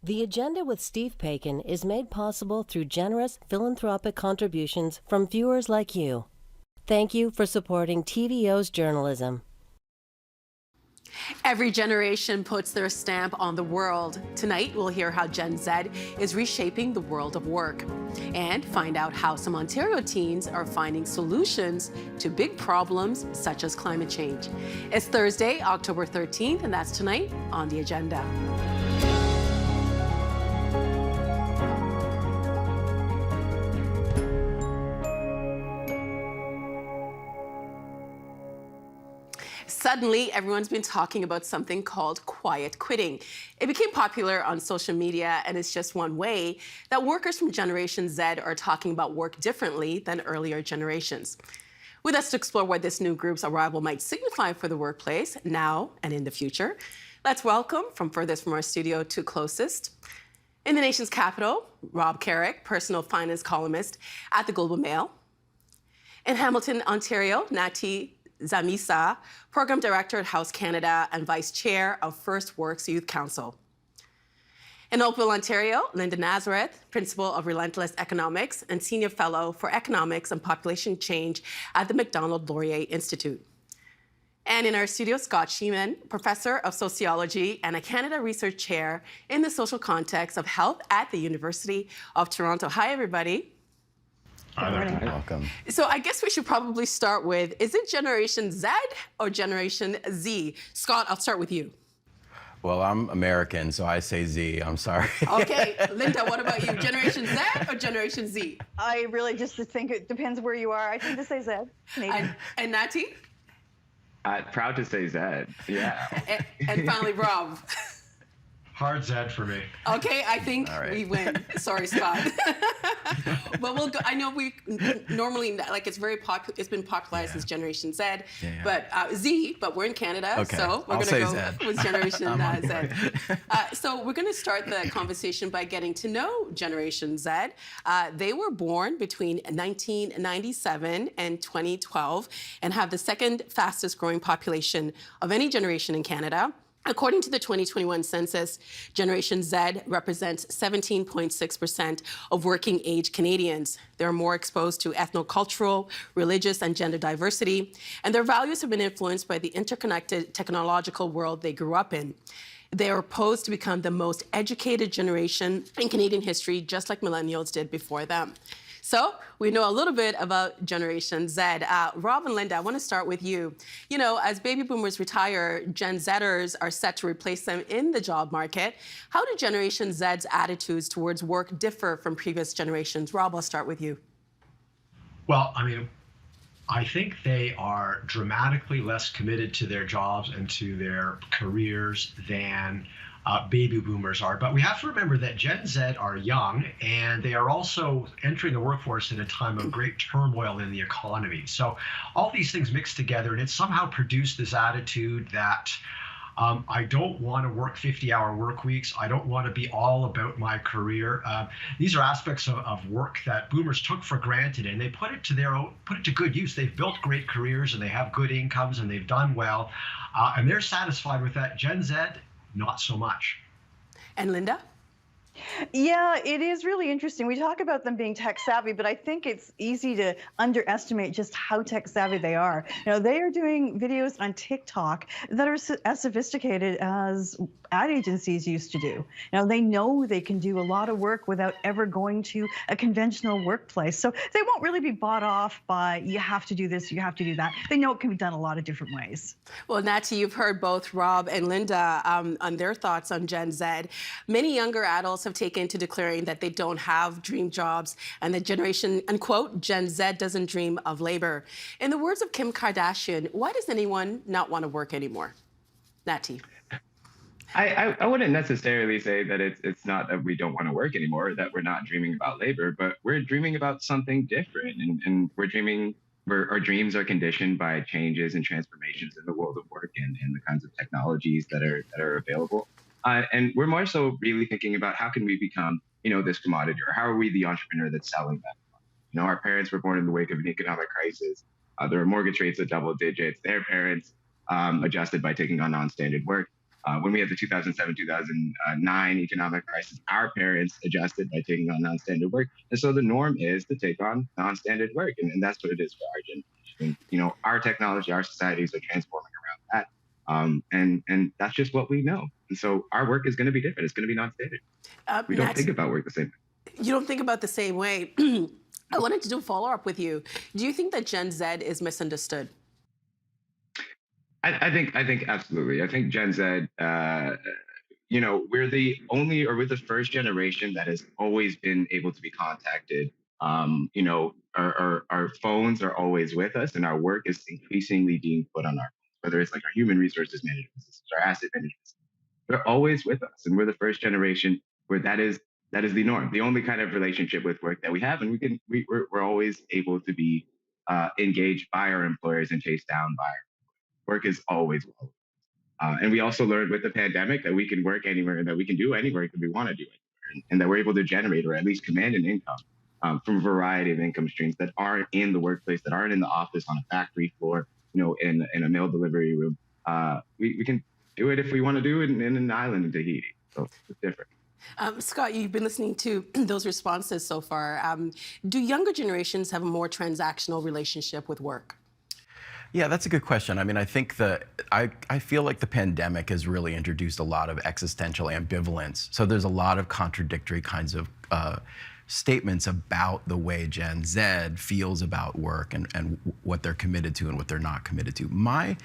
The Agenda with Steve Paikin is made possible through generous philanthropic contributions from viewers like you. Thank you for supporting TVO's journalism. Every generation puts their stamp on the world. Tonight, we'll hear how Gen Z is reshaping the world of work and find out how some Ontario teens are finding solutions to big problems such as climate change. It's Thursday, October 13th, and that's tonight on The Agenda. Suddenly, everyone's been talking about something called quiet quitting. It became popular on social media, and it's just one way that workers from Generation Z are talking about work differently than earlier generations. With us to explore what this new group's arrival might signify for the workplace now and in the future, let's welcome from furthest from our studio to closest. In the nation's capital, Rob Carrick, personal finance columnist at the Global Mail. In Hamilton, Ontario, Nati Zamisa, Program Director at House Canada and Vice Chair of First Works Youth Council. In Oakville, Ontario, Linda Nazareth, Principal of Relentless Economics and Senior Fellow for Economics and Population Change at the Macdonald-Laurier Institute. And in our studio, Scott Sheeman, Professor of Sociology and a Canada Research Chair in the Social Context of Health at the University of Toronto. Hi, everybody. Hi there. Welcome. So I guess we should probably start with, is it Generation Z or Generation Z? Scott, I'll start with you. Well, I'm American, so I say Z. I'm sorry. Okay, Linda, what about you? Generation Z or Generation Z? I really just think it depends where you are. I tend to say Z. Canadian. And Nati? Proud to say Z, yeah. And finally, Rob. Hard Z for me. Okay, I think we win. Sorry, Scott. But we'll go. I know we normally, like, it's very popular. It's been popularized as Generation Z, but Z. But we're in Canada, so we're going to go with Generation Z. So we're going to start the conversation by getting to know Generation Z. They were born between 1997 and 2012, and have the second fastest growing population of any generation in Canada. According to the 2021 census, Generation Z represents 17.6% of working age Canadians. They're more exposed to ethnocultural, religious, and gender diversity, and their values have been influenced by the interconnected technological world they grew up in. They are poised to become the most educated generation in Canadian history, just like millennials did before them. So we know a little bit about Generation Z. Rob and Linda, I want to start with you. You know, as baby boomers retire, Gen Zers are set to replace them in the job market. How do Generation Z's attitudes towards work differ from previous generations? Rob, I'll start with you. Well, I think they are dramatically less committed to their jobs and to their careers than baby boomers are. But we have to remember that Gen Z are young, and they are also entering the workforce in a time of great turmoil in the economy. So all these things mixed together, and it's somehow produced this attitude that I don't want to work 50-hour work weeks. I don't want to be all about my career. These are aspects of work that boomers took for granted, and they put it to good use. They've built great careers, and they have good incomes, and they've done well, and they're satisfied with that. Gen Z, not so much. And Linda? Yeah, it is really interesting. We talk about them being tech savvy, but I think it's easy to underestimate just how tech savvy they are. You know, they are doing videos on TikTok that are as sophisticated as ad agencies used to do. You know, they know they can do a lot of work without ever going to a conventional workplace. So they won't really be bought off by, you have to do this, you have to do that. They know it can be done a lot of different ways. Well, Nati, you've heard both Rob and Linda on their thoughts on Gen Z. Many younger adults have taken to declaring that they don't have dream jobs and that generation, unquote, Gen Z doesn't dream of labor. In the words of Kim Kardashian, why does anyone not want to work anymore? Nati. I wouldn't necessarily say that it's not that we don't want to work anymore, that we're not dreaming about labor, but we're dreaming about something different, and we're dreaming. Our dreams are conditioned by changes and transformations in the world of work and the kinds of technologies that are available. And we're more so really thinking about how can we become, this commodity, or how are we the entrepreneur that's selling that? Our parents were born in the wake of an economic crisis. There were mortgage rates at double digits. Their parents adjusted by taking on non-standard work. When we had the 2007-2009 economic crisis, our parents adjusted by taking on non-standard work. And so the norm is to take on non-standard work. And that's what it is for our generation. And, our technology, our societies are transforming around that. And that's just what we know. And so our work is going to be different. It's going to be non-standard. We don't think about work the same way. You don't think about the same way. I wanted to do a follow-up with you. Do you think that Gen Z is misunderstood? I think absolutely. I think Gen Z, we're the first generation that has always been able to be contacted. Our phones are always with us, and our work is increasingly being put on our phones, whether it's like our human resources management systems, our asset management systems. They're always with us, and we're the first generation where that is the norm, the only kind of relationship with work that we have, and we're always able to be engaged by our employers and chased down by work is always well. And we also learned with the pandemic that we can work anywhere and that we can do any work that we want to do anywhere, and that we're able to generate or at least command an income from a variety of income streams that aren't in the workplace, that aren't in the office, on a factory floor, in a mail delivery room. We can do it if we want to do it in an island in Tahiti. So it's different. Scott, you've been listening to those responses so far. Do younger generations have a more transactional relationship with work? Yeah, that's a good question. I mean, I think I feel like the pandemic has really introduced a lot of existential ambivalence. So there's a lot of contradictory kinds of statements about the way Gen Z feels about work and what they're committed to and what they're not committed to. My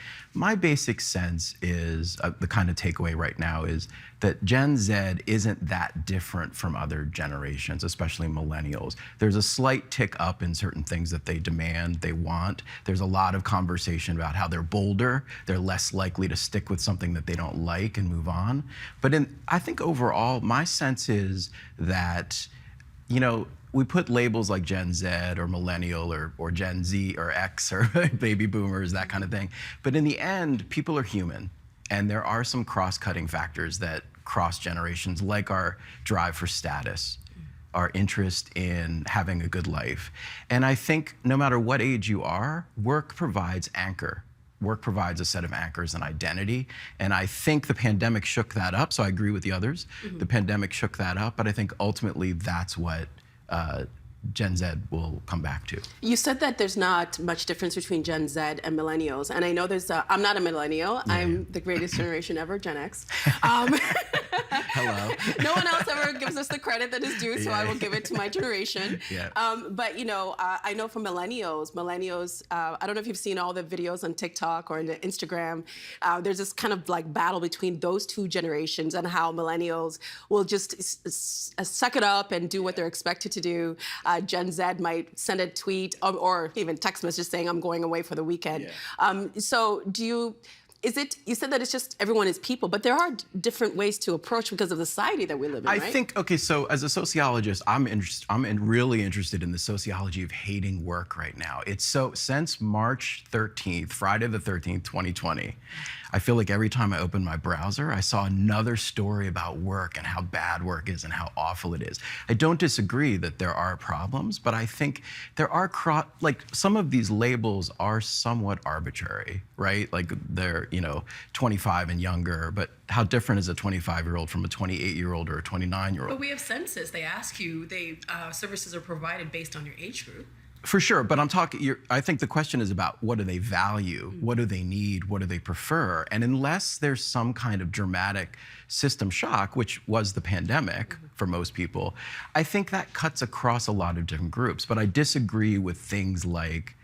basic sense is, the kind of takeaway right now is that Gen Z isn't that different from other generations, especially millennials. There's a slight tick up in certain things that they demand, they want. There's a lot of conversation about how they're bolder, they're less likely to stick with something that they don't like and move on. But I think overall, my sense is that we put labels like Gen Z or millennial or Gen Z or X or baby boomers, that kind of thing. But in the end, people are human. And there are some cross-cutting factors that cross generations, like our drive for status, our interest in having a good life. And I think no matter what age you are, work provides anchor. Work provides a set of anchors and identity. And I think the pandemic shook that up. So I agree with the others. Mm-hmm. The pandemic shook that up. But I think ultimately that's what Gen Z will come back to. You said that there's not much difference between Gen Z and millennials. And I know I'm not a millennial. Yeah. I'm the greatest generation ever, Gen X. Hello. No one else ever gives us the credit that is due, so I will give it to my generation. Yeah. But I know for millennials, I don't know if you've seen all the videos on TikTok or on Instagram. There's this kind of like battle between those two generations and how millennials will just suck it up and do what they're expected to do. Gen Z might send a tweet or even text message saying, I'm going away for the weekend. Yeah. So you said that it's just everyone is people, but there are different ways to approach because of the society that we live in, right? I think, okay, so as a sociologist, I'm really interested in the sociology of hating work right now. It's since March 13th, Friday the 13th, 2020, I feel like every time I open my browser, I saw another story about work and how bad work is and how awful it is. I don't disagree that there are problems, but I think there are, some of these labels are somewhat arbitrary, right? Like they're, 25 and younger, but how different is a 25-year-old from a 28-year-old or a 29-year-old? But we have census. They ask you, services are provided based on your age group. For sure, but I think the question is about what do they value, what do they need, what do they prefer? And unless there's some kind of dramatic system shock, which was the pandemic for most people, I think that cuts across a lot of different groups. But I disagree with things like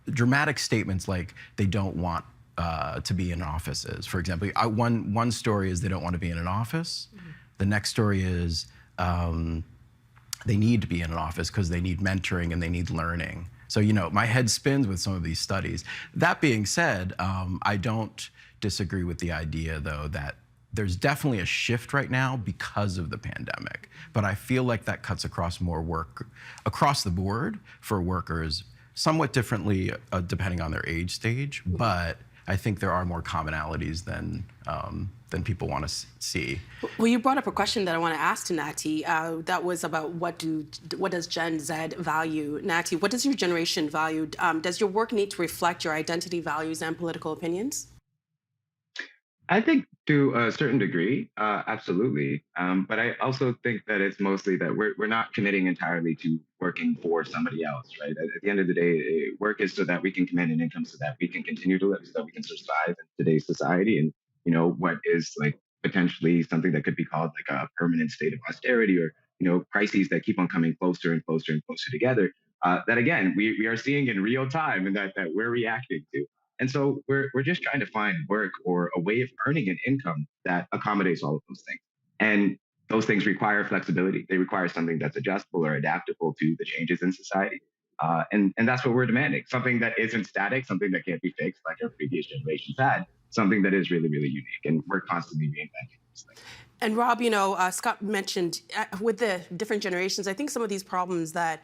dramatic statements like they don't want to be in offices. For example, one story is they don't want to be in an office. The next story is they need to be in an office because they need mentoring and they need learning. So, my head spins with some of these studies. That being said, I don't disagree with the idea, though, that there's definitely a shift right now because of the pandemic. But I feel like that cuts across more work across the board for workers, somewhat differently depending on their age stage. But I think there are more commonalities than people want to see. Well, you brought up a question that I want to ask to Nati. That was about what does Gen Z value? Nati, what does your generation value? Does your work need to reflect your identity, values, and political opinions? I think to a certain degree, absolutely. But I also think that it's mostly that we're not committing entirely to working for somebody else, right? At the end of the day, work is so that we can command an income, so that we can continue to live, so that we can survive in today's society. And what is like potentially something that could be called like a permanent state of austerity, or crises that keep on coming closer and closer and closer together. That again, we are seeing in real time, and that we're reacting to. And so we're just trying to find work or a way of earning an income that accommodates all of those things. And those things require flexibility. They require something that's adjustable or adaptable to the changes in society. And that's what we're demanding. Something that isn't static, something that can't be fixed like our previous generations had, something that is really, really unique. And we're constantly reinventing these things. And Rob, Scott mentioned with the different generations, I think some of these problems that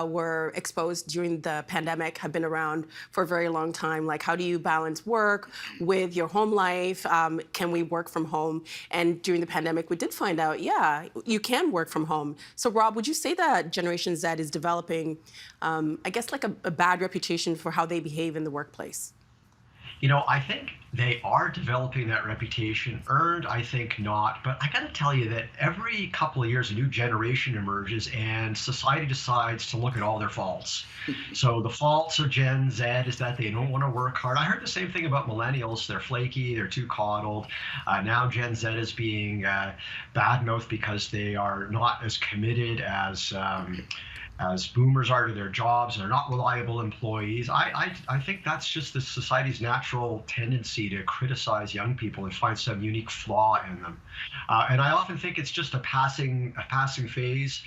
were exposed during the pandemic have been around for a very long time. Like, how do you balance work with your home life? Can we work from home? And during the pandemic, we did find out, yeah, you can work from home. So Rob, would you say that Generation Z is developing, I guess, like a bad reputation for how they behave in the workplace? I think they are developing that reputation. Earned, I think not. But I got to tell you that every couple of years, a new generation emerges and society decides to look at all their faults. So the faults of Gen Z is that they don't want to work hard. I heard the same thing about millennials. They're flaky, they're too coddled. Now Gen Z is being badmouthed because they are not as committed as boomers are to their jobs, and they're not reliable employees. I think that's just the society's natural tendency to criticize young people and find some unique flaw in them. And I often think it's just a passing phase.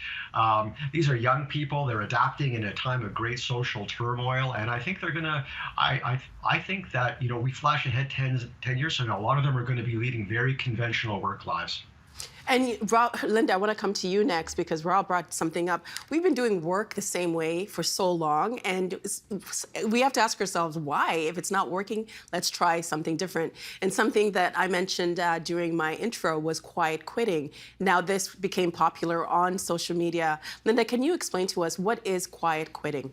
These are young people. They're adapting in a time of great social turmoil, and I think they're gonna. I think that we flash ahead 10 years from now. A lot of them are going to be leading very conventional work lives. And Rob, Linda, I want to come to you next because Rob brought something up. We've been doing work the same way for so long, and we have to ask ourselves why. If it's not working, let's try something different. And something that I mentioned during my intro was quiet quitting. Now this became popular on social media. Linda, can you explain to us what is quiet quitting?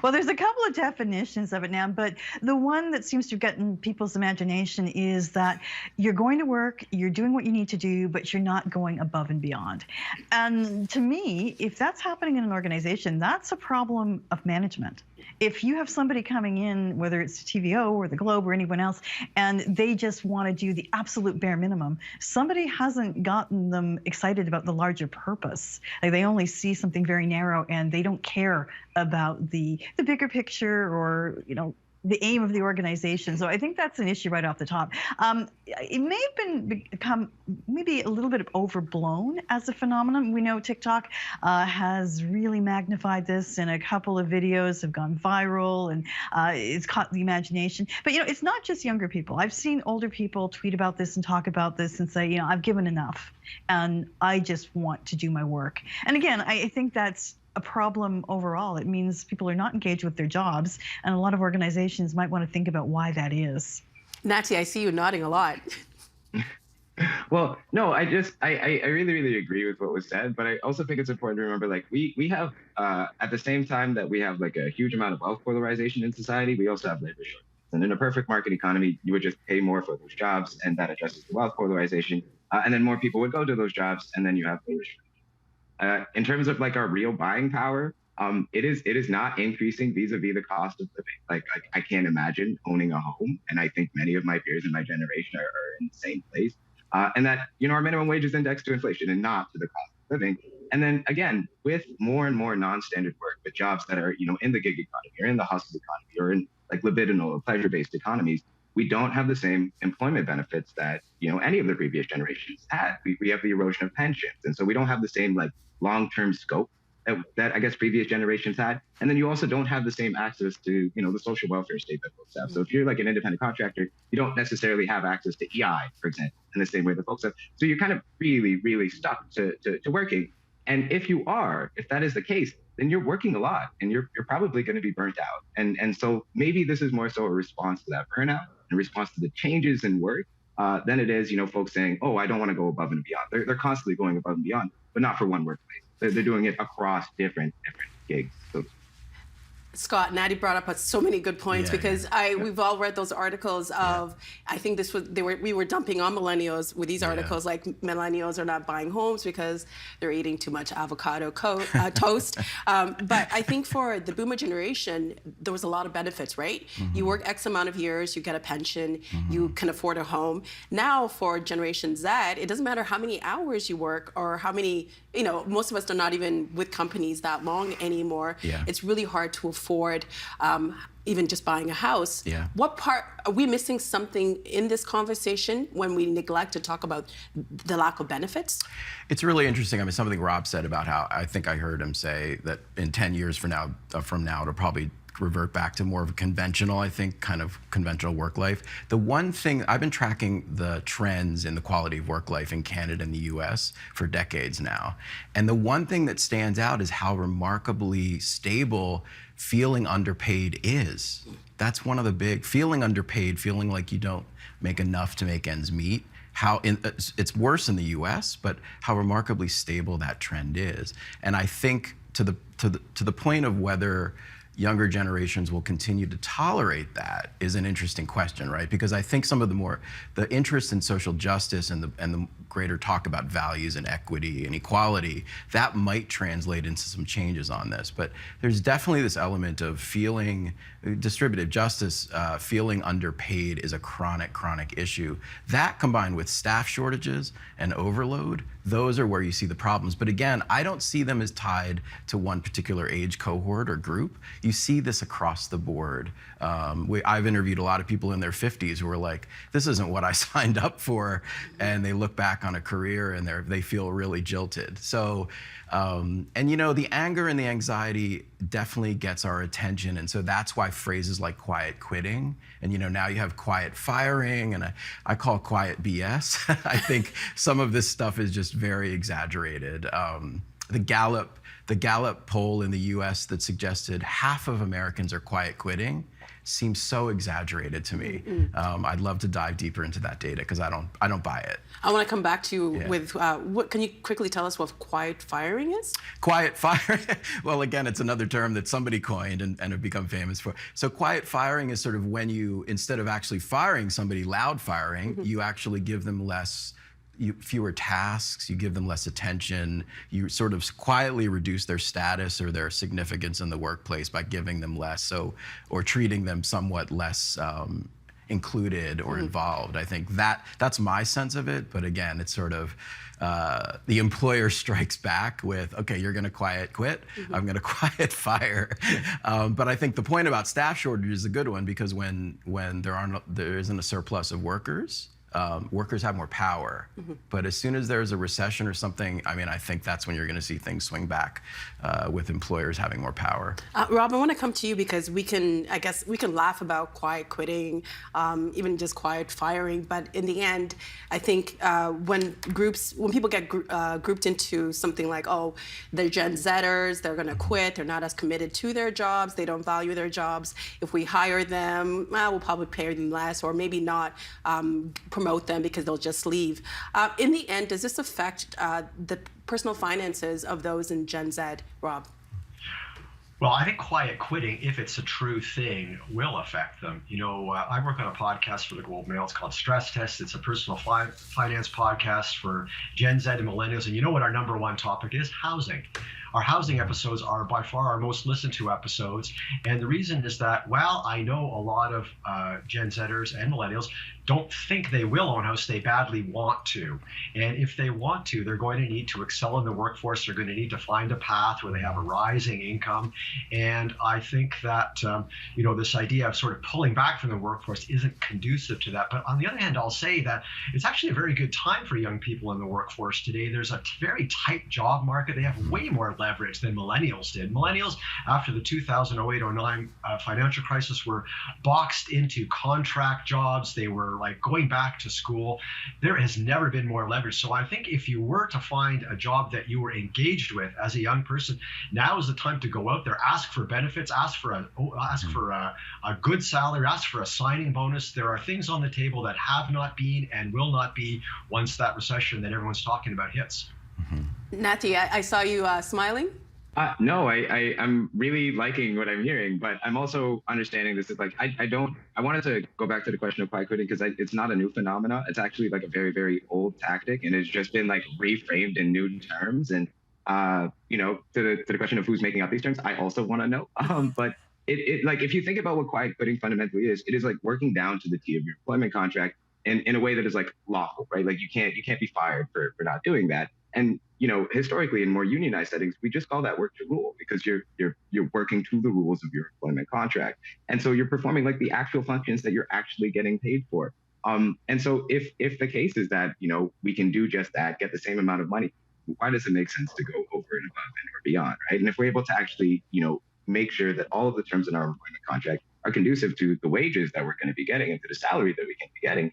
Well, there's a couple of definitions of it now, but the one that seems to get in people's imagination is that you're going to work, you're doing what you need to do, but you're not going above and beyond. And to me, if that's happening in an organization, that's a problem of management. If you have somebody coming in, whether it's TVO or the Globe or anyone else, and they just want to do the absolute bare minimum, somebody hasn't gotten them excited about the larger purpose. Like, they only see something very narrow and they don't care about the bigger picture or the aim of the organization. So I think that's an issue right off the top. It may have become maybe a little bit overblown as a phenomenon. We know TikTok has really magnified this, and a couple of videos have gone viral, and it's caught the imagination. But it's not just younger people. I've seen older people tweet about this and talk about this and say, I've given enough, and I just want to do my work. And again, I think that's a problem overall. It means people are not engaged with their jobs, and a lot of organizations might want to think about why that is. Natty, I see you nodding a lot. Well, no, I really, really agree with what was said, but I also think it's important to remember, like, we have, at the same time that we have like a huge amount of wealth polarization in society, we also have labor shortages. And in a perfect market economy, you would just pay more for those jobs, and that addresses the wealth polarization, and then more people would go to those jobs, and then you have labor shortages. In terms of like our real buying power, it is not increasing vis-a-vis the cost of living. Like, I can't imagine owning a home, and I think many of my peers in my generation are in the same place. And that our minimum wage is indexed to inflation and not to the cost of living. And then again, with more and more non-standard work, with jobs that are in the gig economy or in the hustle economy or in like libidinal or pleasure-based economies, we don't have the same employment benefits that any of the previous generations had. We have the erosion of pensions, and so we don't have the same like long-term scope that I guess previous generations had. And then you also don't have the same access to the social welfare state that folks have. So if you're like an independent contractor, you don't necessarily have access to EI, for example, in the same way that folks have. So you're kind of really, really stuck to working. And if that is the case, then you're working a lot, and you're probably going to be burnt out. And so maybe this is more so a response to that burnout, in response to the changes in work, than it is, folks saying, oh, I don't want to go above and beyond. They're constantly going above and beyond, but not for one workplace. They're doing it across different gigs. So. Scott, Natty brought up so many good points because we've all read those articles of, I think we were dumping on millennials with these articles like millennials are not buying homes because they're eating too much avocado toast. But I think for the boomer generation, there was a lot of benefits, right? You work X amount of years, you get a pension, you can afford a home. Now for Generation Z, it doesn't matter how many hours you work or how many, most of us are not even with companies that long anymore. It's really hard to afford even just buying a house. What part, are we missing something in this conversation when we neglect to talk about the lack of benefits? It's really interesting. I mean, something Rob said about how, I think I heard him say that in 10 years from now, it'll probably revert back to more of a conventional, I think, kind of conventional work life. The one thing, I've been tracking the trends in the quality of work life in Canada and the US for decades now. And the one thing that stands out is how remarkably stable feeling underpaid is. That's one of the big, feeling underpaid, feeling like you don't make enough to make ends meet. It's worse in the US, but how remarkably stable that trend is. And I think to the point of whether younger generations will continue to tolerate that is an interesting question, right? Because I think some of the interest in social justice and the greater talk about values and equity and equality, that might translate into some changes on this. But there's definitely this element of distributive justice, feeling underpaid is a chronic issue. That combined with staff shortages and overload, those are where you see the problems. But again, I don't see them as tied to one particular age cohort or group. You see this across the board. I've interviewed a lot of people in their 50s who are like, this isn't what I signed up for. And they look back on a career and they feel really jilted. So, and the anger and the anxiety definitely gets our attention. And so that's why phrases like quiet quitting, and now you have quiet firing, and I call quiet BS. I think some of this stuff is just very exaggerated. The Gallup poll in the US that suggested half of Americans are quiet quitting seems so exaggerated to me. I'd love to dive deeper into that data because I don't buy it. I want to come back to you with what can you quickly tell us what quiet firing is? Quiet firing, well, again, it's another term that somebody coined and have become famous for. So quiet firing is sort of when you, instead of actually firing somebody, loud firing, you actually give them fewer tasks, you give them less attention, you sort of quietly reduce their status or their significance in the workplace by giving them less, or treating them somewhat less included or involved. I think that's my sense of it, but again, it's sort of the employer strikes back with, okay, you're gonna quiet quit, I'm gonna quiet fire. But I think the point about staff shortage is a good one because when there isn't a surplus of workers, workers have more power. But as soon as there's a recession or something, I think that's when you're going to see things swing back with employers having more power. Rob, I want to come to you because we can laugh about quiet quitting, even just quiet firing. But in the end, I think when people get grouped into something like, oh, they're Gen Zers, they're going to quit, they're not as committed to their jobs, they don't value their jobs. If we hire them, we'll probably pay them less or maybe not promote them because they'll just leave. In the end, does this affect the personal finances of those in Gen Z, Rob? Well, I think quiet quitting, if it's a true thing, will affect them. I work on a podcast for the Globe Mail. It's called Stress Test. It's a personal finance podcast for Gen Z and millennials. And you know what our number one topic is? Housing. Our housing episodes are by far our most listened to episodes. And the reason is that, while I know a lot of Gen Zers and millennials don't think they will own a house, they badly want to. And if they want to, they're going to need to excel in the workforce. They're going to need to find a path where they have a rising income. And I think that, this idea of sort of pulling back from the workforce isn't conducive to that. But on the other hand, I'll say that it's actually a very good time for young people in the workforce today. There's a very tight job market. They have way more leverage than millennials did. Millennials, after the 2008-09 financial crisis, were boxed into contract jobs. They were like going back to school. There has never been more leverage. So I think if you were to find a job that you were engaged with as a young person, now is the time to go out there, ask for benefits, ask for a good salary, ask for a signing bonus. There are things on the table that have not been and will not be once that recession that everyone's talking about hits. Natty, I saw you smiling. No, I'm really liking what I'm hearing, but I'm also understanding this is like, I wanted to go back to the question of quiet quitting because it's not a new phenomena. It's actually like a very, very old tactic, and it's just been like reframed in new terms. And, to the question of who's making up these terms, I also want to know. But like, if you think about what quiet quitting fundamentally is, it is like working down to the T of your employment contract in a way that is like lawful, right? Like you can't be fired for not doing that. And historically in more unionized settings, we just call that work to rule because you're working to the rules of your employment contract, and so you're performing like the actual functions that you're actually getting paid for. And so if the case is that we can do just that, get the same amount of money, why does it make sense to go over and above and or beyond, right? And if we're able to actually make sure that all of the terms in our employment contract are conducive to the wages that we're going to be getting and to the salary that we can be getting,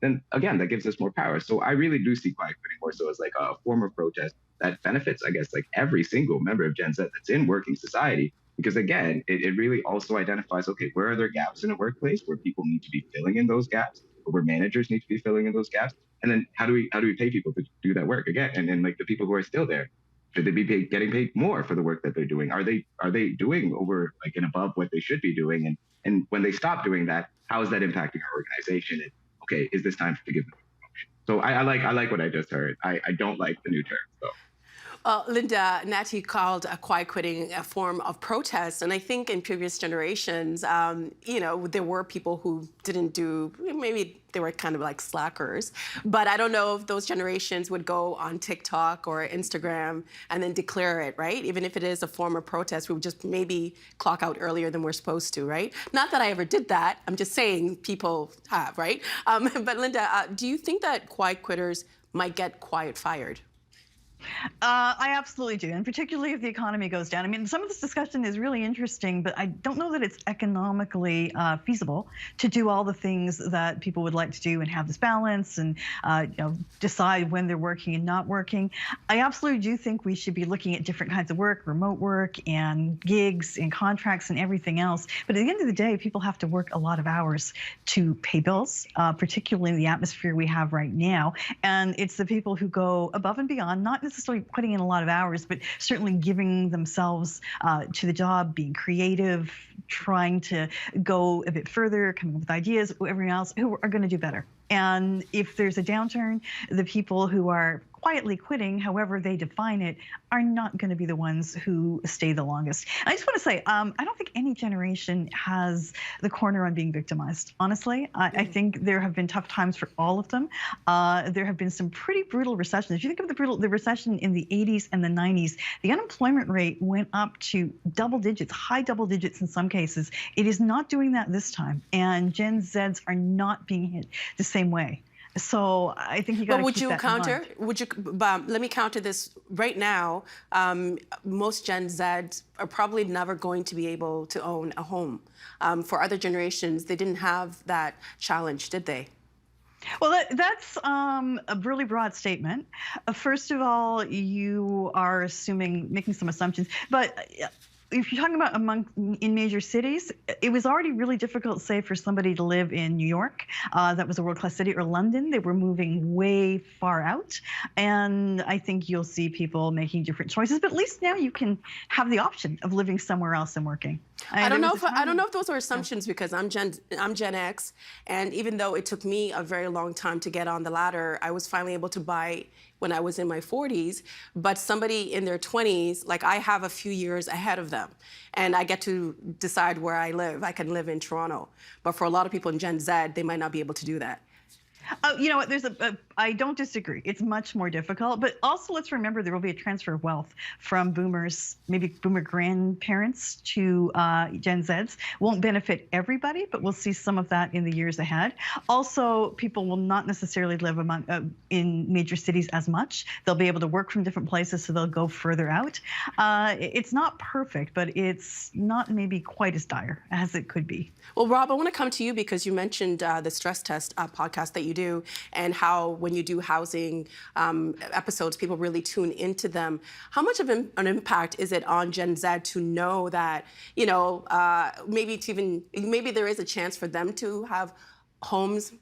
then again, that gives us more power. So I really do see quiet quitting more so as like a form of protest that benefits, I guess, like every single member of Gen Z that's in working society. Because again, it really also identifies, okay, where are there gaps in a workplace where people need to be filling in those gaps, or where managers need to be filling in those gaps? And then how do we pay people to do that work again? And then like the people who are still there, should they be getting paid more for the work that they're doing? Are they doing over like and above what they should be doing? And when they stop doing that, how is that impacting our organization? And okay, is this time to give them a promotion? So I like what I just heard. I don't like the new terms though. Linda, Natty called quiet quitting a form of protest, and I think in previous generations, there were people who didn't do, maybe they were kind of like slackers, but I don't know if those generations would go on TikTok or Instagram and then declare it, right? Even if it is a form of protest, we would just maybe clock out earlier than we're supposed to, right? Not that I ever did that, I'm just saying people have, right? But Linda, do you think that quiet quitters might get quiet fired? I absolutely do, and particularly if the economy goes down. I mean, some of this discussion is really interesting, but I don't know that it's economically feasible to do all the things that people would like to do and have this balance and decide when they're working and not working. I absolutely do think we should be looking at different kinds of work, remote work and gigs and contracts and everything else. But at the end of the day, people have to work a lot of hours to pay bills, particularly in the atmosphere we have right now. And it's the people who go above and beyond, not necessarily putting in a lot of hours, but certainly giving themselves to the job, being creative, trying to go a bit further, coming up with ideas, everyone else who are going to do better. And if there's a downturn, the people who are quietly quitting, however they define it, are not going to be the ones who stay the longest. I just want to say, I don't think any generation has the corner on being victimized. Honestly, I think there have been tough times for all of them. There have been some pretty brutal recessions. If you think of the recession in the 80s and the 90s, the unemployment rate went up to double digits, high double digits in some cases. It is not doing that this time, and Gen Zs are not being hit the same way. So I think you got to keep that in mind. But would you counter? Let me counter this right now. Most Gen Zs are probably never going to be able to own a home. For other generations, they didn't have that challenge, did they? Well, that's a really broad statement. First of all, you are making some assumptions, but if you're talking about in major cities, it was already really difficult, say, for somebody to live in New York, that was a world-class city, or London. They were moving way far out, and I think you'll see people making different choices. But at least now you can have the option of living somewhere else and working. I don't know if those are assumptions because I'm Gen X, and even though it took me a very long time to get on the ladder, I was finally able to buy when I was in my 40s. But somebody in their 20s, like I have a few years ahead of them, and I get to decide where I live. I can live in Toronto, but for a lot of people in Gen Z, they might not be able to do that. You know what? I don't disagree. It's much more difficult, but also let's remember there will be a transfer of wealth from boomers, maybe boomer grandparents to Gen Zs. Won't benefit everybody, but we'll see some of that in the years ahead. Also, people will not necessarily live in major cities as much. They'll be able to work from different places, so they'll go further out. It's not perfect, but it's not maybe quite as dire as it could be. Well, Rob, I want to come to you because you mentioned the stress test podcast that you do, and how when you do housing episodes, people really tune into them. How much of an impact is it on Gen Z to know that, maybe there is a chance for them to have homes,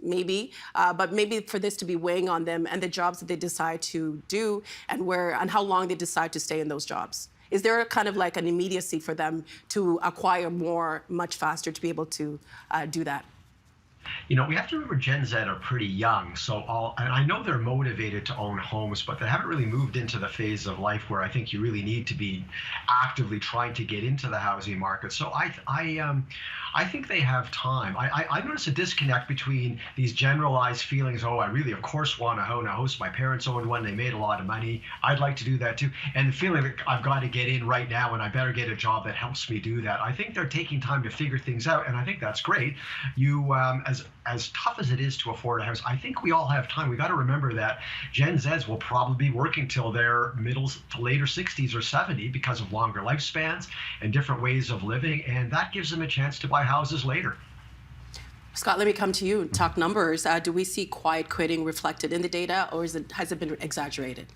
but maybe for this to be weighing on them and the jobs that they decide to do and how long they decide to stay in those jobs? Is there a kind of like an immediacy for them to acquire more much faster to be able to do that? You know, we have to remember Gen Z are pretty young, and I know they're motivated to own homes, but they haven't really moved into the phase of life where I think you really need to be actively trying to get into the housing market. So I think they have time. I notice a disconnect between these generalized feelings, oh, I really, of course, want to own a house. My parents owned one. They made a lot of money. I'd like to do that too. And the feeling that I've got to get in right now and I better get a job that helps me do that. I think they're taking time to figure things out, and I think that's great. As tough as it is to afford a house, I think we all have time. We got to remember that Gen Zs will probably be working till their middle to later 60s or 70 because of longer lifespans and different ways of living, and that gives them a chance to buy houses later. Scott, let me come to you and talk numbers. Do we see quiet quitting reflected in the data, or has it been exaggerated?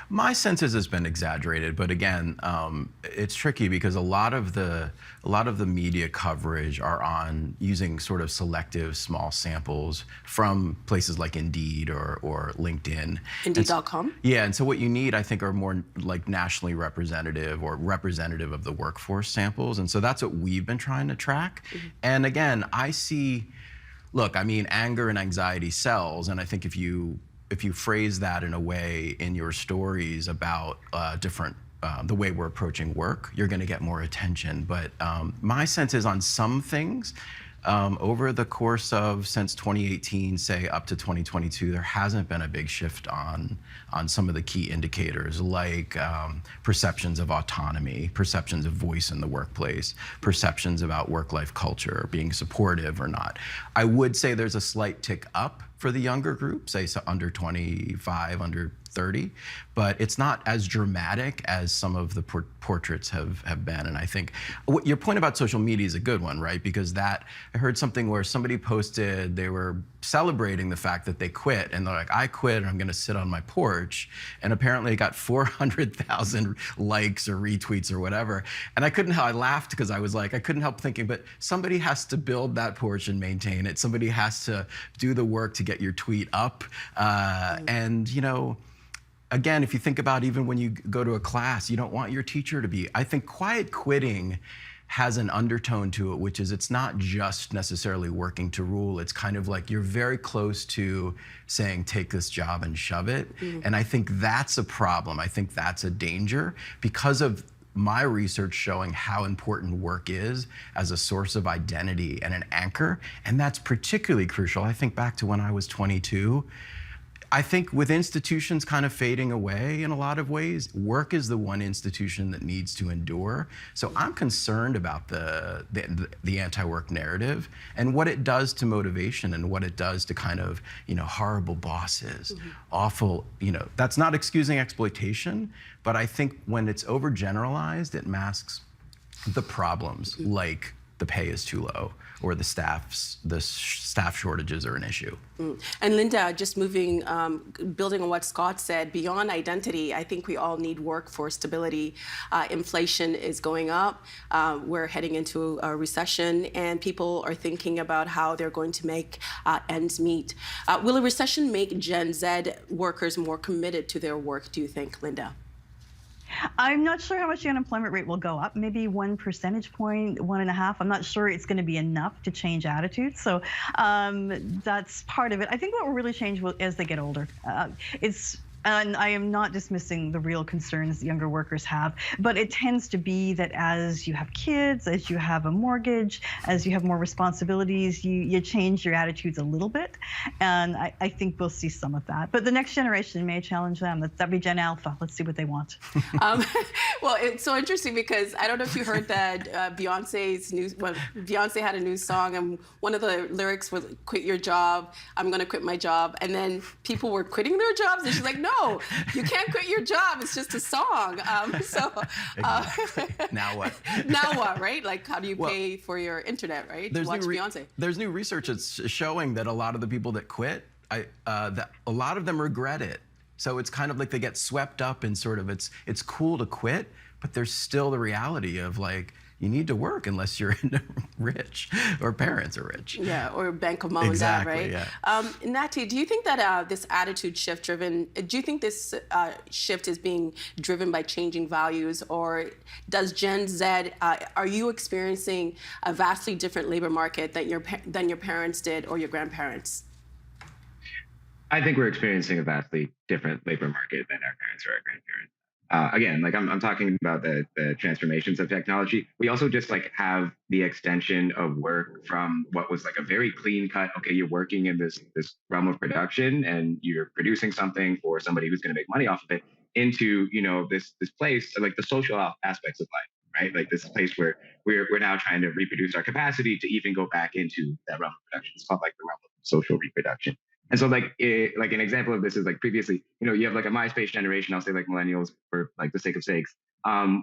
My sense is it's been exaggerated, but again, it's tricky because a lot of the media coverage are on using sort of selective small samples from places like Indeed or LinkedIn. Indeed.com? Yeah, and so what you need, I think, are more like nationally representative or representative of the workforce samples, and so that's what we've been trying to track. Mm-hmm. And again, look, I mean, anger and anxiety sells, and I think if you phrase that in a way in your stories about the way we're approaching work, you're going to get more attention. But my sense is on some things, over the course of since 2018, say up to 2022, there hasn't been a big shift on some of the key indicators like perceptions of autonomy, perceptions of voice in the workplace, perceptions about work-life culture, being supportive or not. I would say there's a slight tick up for the younger group, say so under 25, under 30, but it's not as dramatic as some of the portraits have been. And I think your point about social media is a good one, right? Because I heard something where somebody posted, they were celebrating the fact that they quit, and they're like, I quit and I'm gonna sit on my porch, and apparently it got 400,000 likes or retweets or whatever. And I laughed because I was like, I couldn't help thinking, but somebody has to build that porch and maintain it. Somebody has to do the work to get your tweet up. And you know, again, if you think about even when you go to a class, you don't want your teacher to be. I think quiet quitting has an undertone to it, which is it's not just necessarily working to rule. It's kind of like you're very close to saying, take this job and shove it. Mm-hmm. And I think that's a problem. I think that's a danger because of my research showing how important work is as a source of identity and an anchor. And that's particularly crucial. I think back to when I was 22. I think with institutions kind of fading away in a lot of ways, work is the one institution that needs to endure. So I'm concerned about the anti-work narrative and what it does to motivation and what it does to kind of, horrible bosses, mm-hmm. awful, that's not excusing exploitation, but I think when it's overgeneralized, it masks the problems, mm-hmm. like the pay is too low, or the staff shortages are an issue. Mm. And Linda, just building on what Scott said, beyond identity, I think we all need work for stability. Inflation is going up. We're heading into a recession, and people are thinking about how they're going to make ends meet. Will a recession make Gen Z workers more committed to their work, do you think, Linda? I'm not sure how much the unemployment rate will go up, maybe 1 percentage point, 1.5. I'm not sure it's going to be enough to change attitudes. So that's part of it. I think what will really change as they get older. And I am not dismissing the real concerns younger workers have, but it tends to be that as you have kids, as you have a mortgage, as you have more responsibilities, you change your attitudes a little bit. And I think we'll see some of that. But the next generation may challenge them. That'd be Gen Alpha. Let's see what they want. Well, it's so interesting because I don't know if you heard that Beyonce had a new song, and one of the lyrics was, quit your job, I'm going to quit my job. And then people were quitting their jobs, and she's like, no, you can't quit your job. It's just a song. Now what? Now what, right? Like, how do you pay for your internet, right? To watch Beyonce. There's new research that's showing that a lot of the people that quit, that a lot of them regret it. So it's kind of like they get swept up in sort of, it's cool to quit, but there's still the reality of like, you need to work unless you're rich or parents are rich. Yeah, or bank of mom Exactly, and dad, right? Yeah. Natty, do you think that this attitude shift do you think this shift is being driven by changing values, or does Gen Z, are you experiencing a vastly different labor market than your parents did or your grandparents? I think we're experiencing a vastly different labor market than our parents or our grandparents. Again, like I'm talking about the transformations of technology. We also just like have the extension of work from what was like a very clean cut. Okay, you're working in this realm of production and you're producing something for somebody who's going to make money off of it, into this place, like the social aspects of life, right? Like this place where we're now trying to reproduce our capacity to even go back into that realm of production. It's called like the realm of social reproduction. And so like like an example of this is like previously, you have like a MySpace generation, I'll say like millennials for like the sake of sakes,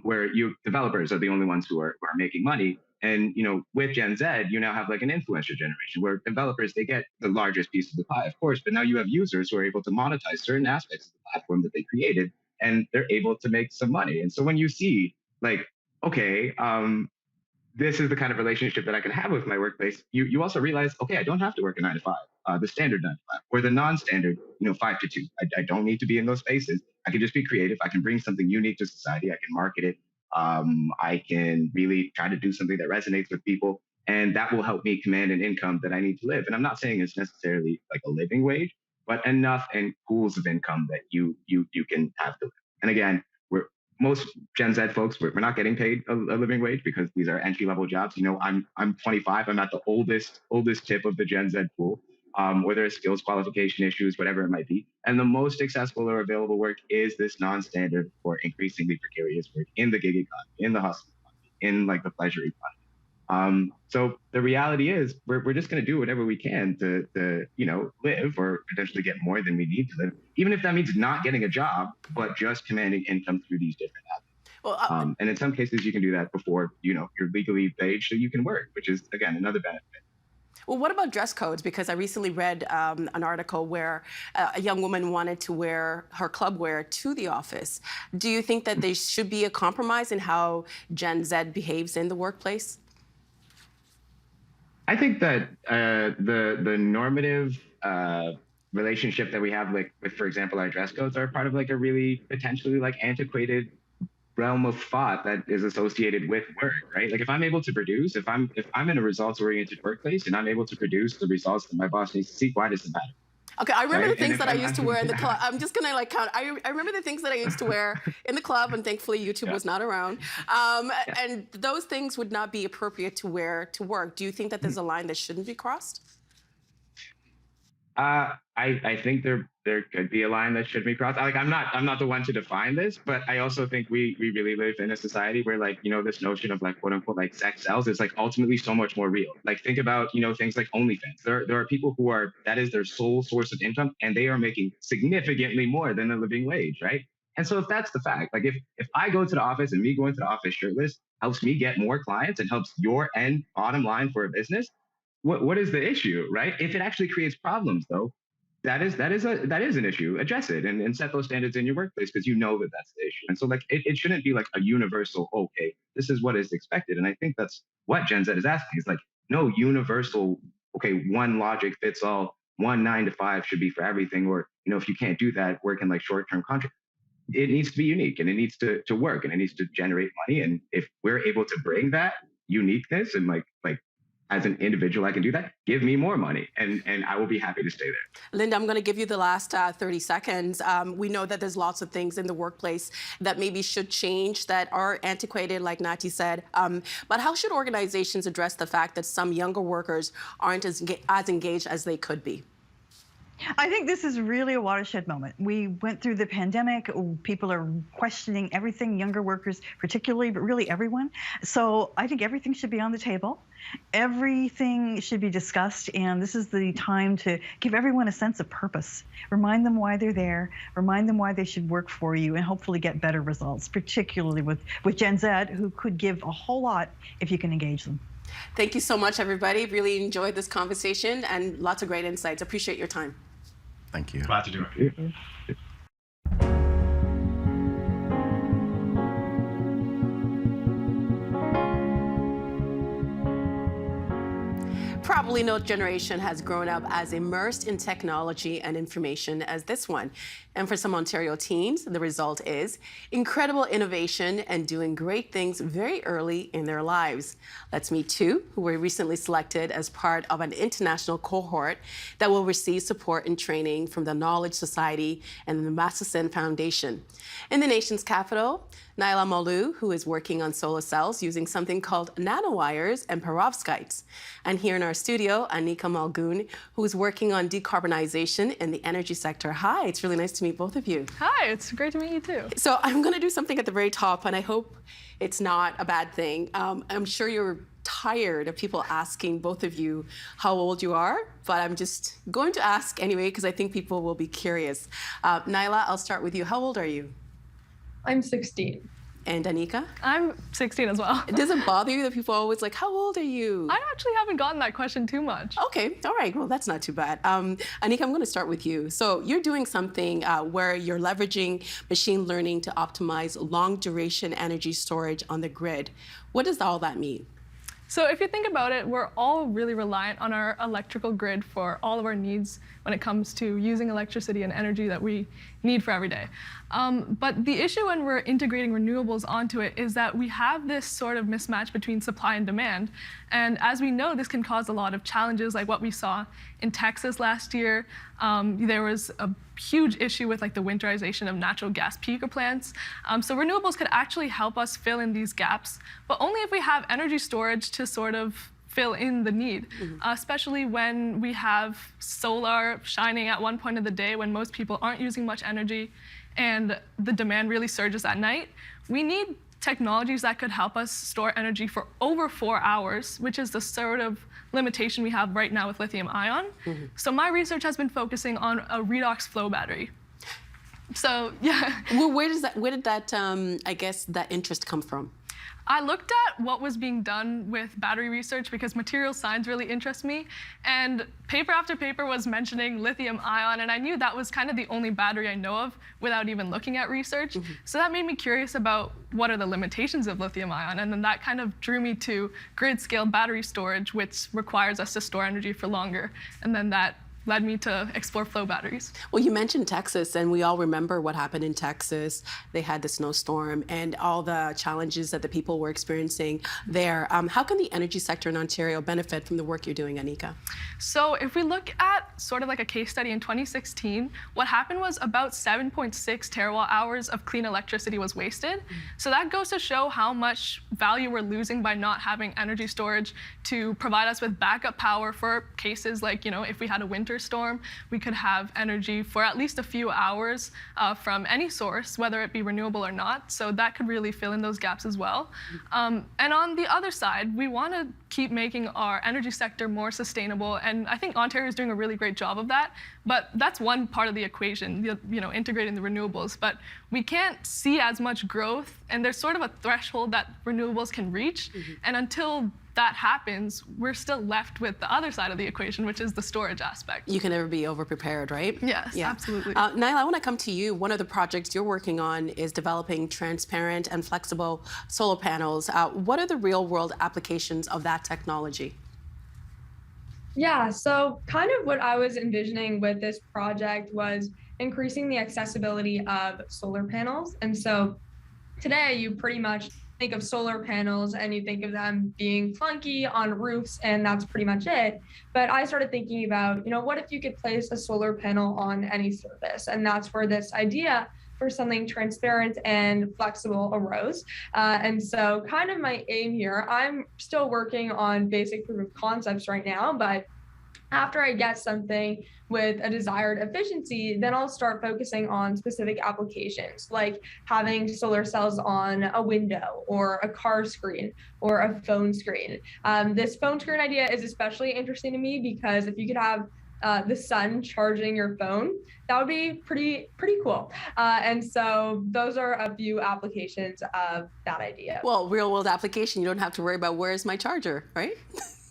where developers are the only ones who are making money. And with Gen Z, you now have like an influencer generation where developers, they get the largest piece of the pie, of course, but now you have users who are able to monetize certain aspects of the platform that they created, and they're able to make some money. And so when you see like, okay, this is the kind of relationship that I can have with my workplace, you also realize, okay, I don't have to work a 9 to 5, the standard 9 to 5, or the non-standard, 5 to 2. I don't need to be in those spaces. I can just be creative. I can bring something unique to society. I can market it. I can really try to do something that resonates with people, and that will help me command an income that I need to live. And I'm not saying it's necessarily like a living wage, but enough and pools of income that you can have to live. And again, most Gen Z folks, we're not getting paid a living wage because these are entry level jobs. I'm 25. I'm at the oldest tip of the Gen Z pool, where there are skills, qualification issues, whatever it might be. And the most accessible or available work is this non-standard or increasingly precarious work in the gig economy, in the hustle economy, in like the pleasure economy. So the reality is we're just going to do whatever we can to live, or potentially get more than we need to live, even if that means not getting a job, but just commanding income through these different avenues. Well, and in some cases you can do that before, you're legally of age, so you can work, which is again, another benefit. Well, what about dress codes? Because I recently read an article where a young woman wanted to wear her club wear to the office. Do you think that there should be a compromise in how Gen Z behaves in the workplace? I think that the normative relationship that we have with, for example, our dress codes are part of like a really potentially like antiquated realm of thought that is associated with work, right? Like if I'm able to produce, if I'm in a results-oriented workplace and I'm able to produce the results that my boss needs to see, why does it matter? Okay, I remember the things that I used to wear in the club. I'm just gonna like count. I remember the things that I used to wear in the club, and thankfully YouTube was not around. And those things would not be appropriate to wear to work. Do you think that there's a line that shouldn't be crossed? I think there could be a line that should be crossed. Like I'm not the one to define this, but I also think we really live in a society where like, this notion of like quote unquote like sex sells is like ultimately so much more real. Like think about, things like OnlyFans. There are people who that is their sole source of income, and they are making significantly more than the living wage, right? And so if that's the fact, like if I go to the office and me going to the office shirtless helps me get more clients and helps your end bottom line for a business, what is the issue, right? If it actually creates problems, though, that is an issue. Address it and set those standards in your workplace, because that's the issue. And so like it shouldn't be like a universal, okay, this is what is expected. And I think that's what Gen Z is asking. It's like no universal, okay, one logic fits all, one 9 to 5 should be for everything, or if you can't do that, work in like short-term contract. It needs to be unique, and it needs to work, and it needs to generate money. And if we're able to bring that uniqueness and like as an individual, I can do that. Give me more money, and I will be happy to stay there. Linda, I'm going to give you the last 30 seconds. We know that there's lots of things in the workplace that maybe should change, that are antiquated, like Natty said. But how should organizations address the fact that some younger workers aren't as engaged as they could be? I think this is really a watershed moment. We went through the pandemic. People are questioning everything, younger workers particularly, but really everyone. So I think everything should be on the table. Everything should be discussed, and this is the time to give everyone a sense of purpose. Remind them why they're there, remind them why they should work for you, and hopefully get better results, particularly with Gen Z, who could give a whole lot if you can engage them. Thank you so much, everybody. Really enjoyed this conversation and lots of great insights. Appreciate your time. Thank you. Glad to do it. Probably no generation has grown up as immersed in technology and information as this one. And for some Ontario teens, the result is incredible innovation and doing great things very early in their lives. Let's meet two who were recently selected as part of an international cohort that will receive support and training from the Knowledge Society and the Matheson Foundation. In the nation's capital, Naila Malu, who is working on solar cells using something called nanowires and perovskites. And here in our studio, Anika Malgoon, who is working on decarbonization in the energy sector. Hi, it's really nice to meet both of you. Hi, it's great to meet you too. So I'm going to do something at the very top, and I hope it's not a bad thing. I'm sure you're tired of people asking both of you how old you are, but I'm just going to ask anyway because I think people will be curious. Naila, I'll start with you. How old are you? I'm 16. And Anika? I'm 16 as well. It doesn't bother you that people are always like, how old are you? I actually haven't gotten that question too much. Okay, all right, well, that's not too bad. Anika, I'm going to start with you. So you're doing something where you're leveraging machine learning to optimize long duration energy storage on the grid. What does all that mean? So if you think about it, we're all really reliant on our electrical grid for all of our needs when it comes to using electricity and energy that we need for every day. But the issue when we're integrating renewables onto it is that we have this sort of mismatch between supply and demand. And as we know, this can cause a lot of challenges like what we saw in Texas last year. There was a huge issue with like the winterization of natural gas peaker plants. So renewables could actually help us fill in these gaps, but only if we have energy storage to sort of fill in the need, especially when we have solar shining at one point of the day when most people aren't using much energy and the demand really surges at night. We need technologies that could help us store energy for over 4 hours, which is the sort of limitation we have right now with lithium ion. So my research has been focusing on a redox flow battery. So yeah. Well, where did that, I guess, that interest come from? I looked at what was being done with battery research because material science really interests me, and paper after paper was mentioning lithium ion, and I knew that was kind of the only battery I know of without even looking at research. So that made me curious about what are the limitations of lithium ion, and then that kind of drew me to grid scale battery storage, which requires us to store energy for longer, and then that led me to explore flow batteries. Well, you mentioned Texas, and we all remember what happened in Texas. They had the snowstorm and all the challenges that the people were experiencing there. How can the energy sector in Ontario benefit from the work you're doing, Anika? So if we look at sort of like a case study in 2016, what happened was about 7.6 terawatt hours of clean electricity was wasted. So that goes to show how much value we're losing by not having energy storage to provide us with backup power for cases like, if we had a winter storm, we could have energy for at least a few hours from any source, whether it be renewable or not. So that could really fill in those gaps as well. And on the other side, we want to keep making our energy sector more sustainable. And I think Ontario is doing a really great job of that. But that's one part of the equation, integrating the renewables. But we can't see as much growth, and there's sort of a threshold that renewables can reach. And until that happens, we're still left with the other side of the equation, which is the storage aspect. You can never be over-prepared, right? Yes, absolutely. Naila, I want to come to you. One of the projects you're working on is developing transparent and flexible solar panels. What are the real-world applications of that technology? Yeah, so kind of what I was envisioning with this project was increasing the accessibility of solar panels. And so today you pretty much think of solar panels and you think of them being clunky on roofs, and that's pretty much it. But I started thinking about, what if you could place a solar panel on any surface? And that's where this idea for something transparent and flexible arose. And so kind of my aim here, I'm still working on basic proof of concepts right now, but after I get something with a desired efficiency, then I'll start focusing on specific applications, like having solar cells on a window or a car screen or a phone screen. This phone screen idea is especially interesting to me because if you could have the sun charging your phone, that would be pretty cool. And so those are a few applications of that idea. Well, real world application, you don't have to worry about where's my charger, right?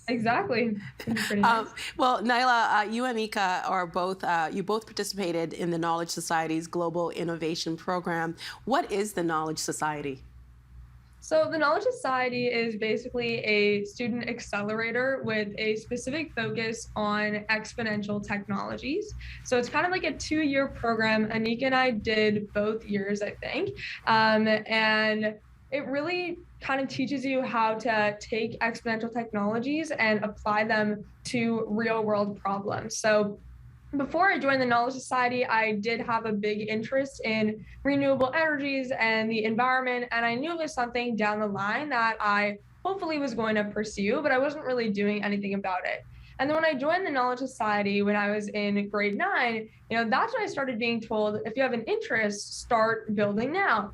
Exactly. Nice. Well, Naila, you and Anika are both, you both participated in the Knowledge Society's Global Innovation Program. What is the Knowledge Society? So the Knowledge Society is basically a student accelerator with a specific focus on exponential technologies. So it's kind of like a 2-year program. Anika and I did both years, I think. And it really kind of teaches you how to take exponential technologies and apply them to real world problems. So before I joined the Knowledge Society, I did have a big interest in renewable energies and the environment. And I knew it was something down the line that I hopefully was going to pursue, but I wasn't really doing anything about it. And then when I joined the Knowledge Society when I was in grade 9, that's when I started being told, if you have an interest, start building now.